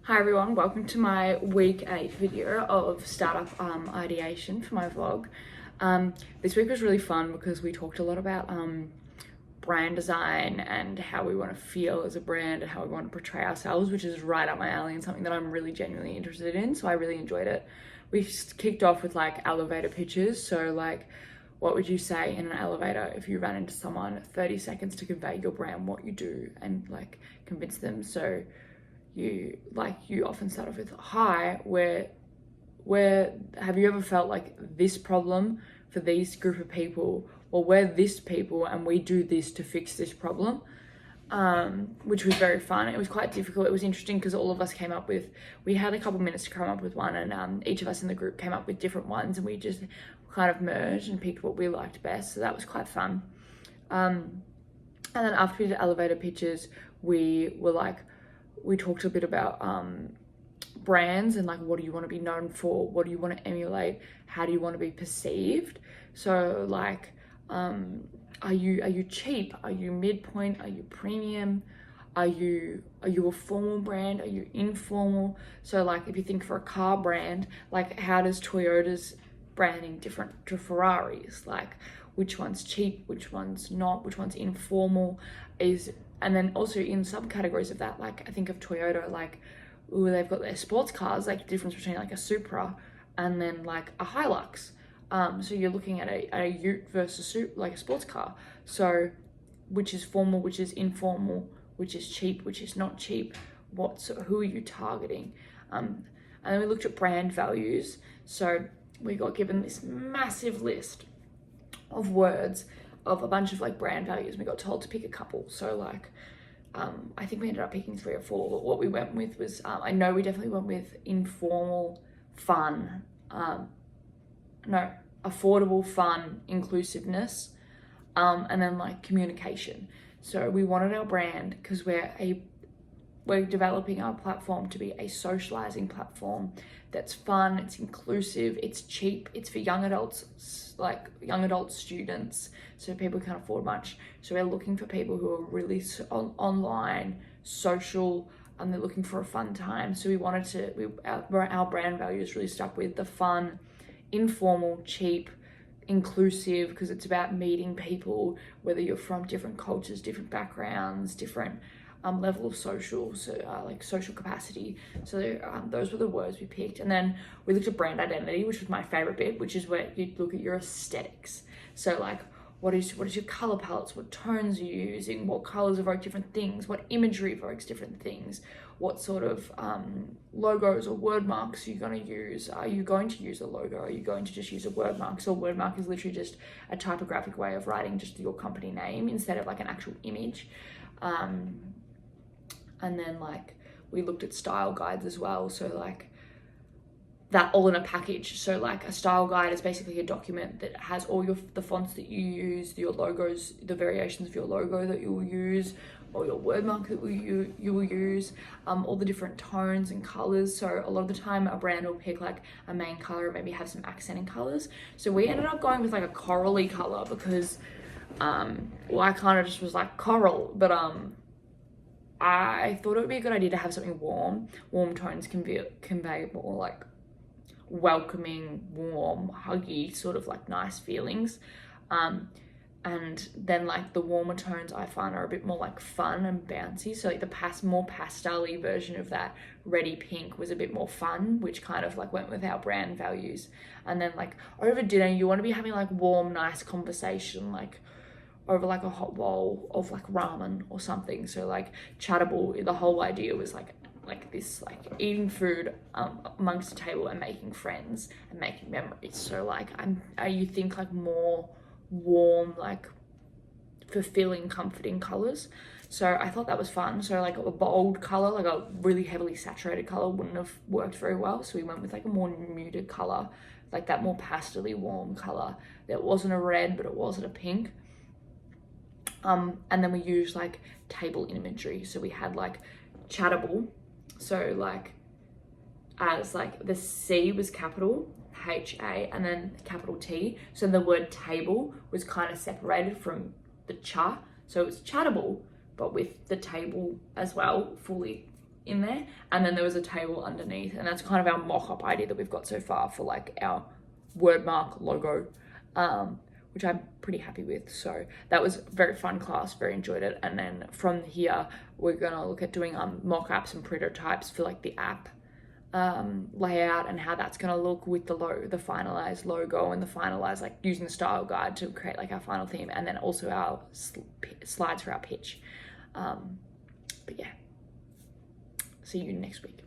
Hi everyone, welcome to my week 8 video of startup ideation for my vlog. This week was really fun because we talked a lot about brand design and how we want to feel as a brand and how we want to portray ourselves, which is right up my alley and something that I'm really genuinely interested in, so I really enjoyed it. We kicked off with like elevator pitches, so like what would you say in an elevator if you ran into someone 30 seconds to convey your brand, what you do, and like convince them. So you often start off with hi, where have you ever felt like this problem for these group of people, or we're this people and we do this to fix this problem, which was very fun. It was quite difficult. It was interesting because all of us we had a couple minutes to come up with one, and each of us in the group came up with different ones, and we just kind of merged and picked what we liked best, so that was quite fun. And then after we did elevator pitches, we talked a bit about brands and like, what do you want to be known for? What do you want to emulate? How do you want to be perceived? So like, are you cheap? Are you midpoint? Are you premium? Are you a formal brand? Are you informal? So like, if you think for a car brand, like how does Toyota's branding different to Ferrari's? Like, which one's cheap? Which one's not? Which one's informal? And then also in subcategories of that, like I think of Toyota, like, ooh, they've got their sports cars, like the difference between like a Supra and then like a Hilux. So you're looking at a Ute versus like a sports car. So which is formal, which is informal, which is cheap, which is not cheap, who are you targeting? And then we looked at brand values. So we got given this massive list of words of a bunch of like brand values. We got told to pick a couple. So like, I think we ended up picking 3 or 4, but what we went with was, I know we definitely went with informal, fun, affordable, fun, inclusiveness, and then like communication. So we wanted our brand, because we're developing our platform to be a socializing platform that's fun, it's inclusive, it's cheap, it's for young adults, like young adult students, so people can't afford much. So we're looking for people who are really online, social, and they're looking for a fun time. So we wanted our brand values really stuck with the fun, informal, cheap, inclusive, because it's about meeting people, whether you're from different cultures, different backgrounds, different level of social capacity. So those were the words we picked. And then we looked at brand identity, which was my favorite bit, which is where you look at your aesthetics. So like, what is your color palettes? What tones are you using? What colors evoke different things? What imagery evokes different things? What sort of logos or word marks are you going to use? Are you going to use a logo? Are you going to just use a word mark? So a word mark is literally just a typographic way of writing just your company name instead of like an actual image. And then like we looked at style guides as well. So like that all in a package. So like a style guide is basically a document that has all the fonts that you use, your logos, the variations of your logo that you will use, or your word mark that you will use, all the different tones and colors. So a lot of the time a brand will pick like a main color and maybe have some accenting colors. So we ended up going with like a corally color because I kind of just was like coral, but I thought it would be a good idea to have something warm. Warm tones convey more like welcoming, warm, huggy, sort of like nice feelings. And then like the warmer tones I find are a bit more like fun and bouncy. So like the more pastel-y version of that reddy pink was a bit more fun, which kind of like went with our brand values. And then like over dinner, you want to be having like warm, nice conversation, like over like a hot bowl of like ramen or something. So like chattable, the whole idea was like this, like eating food amongst a table and making friends and making memories. So like you think like more warm, like fulfilling, comforting colors. So I thought that was fun. So like a bold color, like a really heavily saturated color wouldn't have worked very well. So we went with like a more muted color, like that more pastel-y warm color that wasn't a red, but it wasn't a pink. And then we used like table imagery. So we had like chattable. So like, as like the C was capital HA and then capital T. So the word table was kind of separated from the cha. So it was chattable, but with the table as well, fully in there, and then there was a table underneath, and that's kind of our mock-up idea that we've got so far for like our wordmark logo, which I'm pretty happy with. So that was a very fun class, very enjoyed it. And then from here, we're gonna look at doing mock-ups and prototypes for like the app layout and how that's gonna look with the finalized logo and the finalized, like using the style guide to create like our final theme, and then also our slides for our pitch. But yeah, see you next week.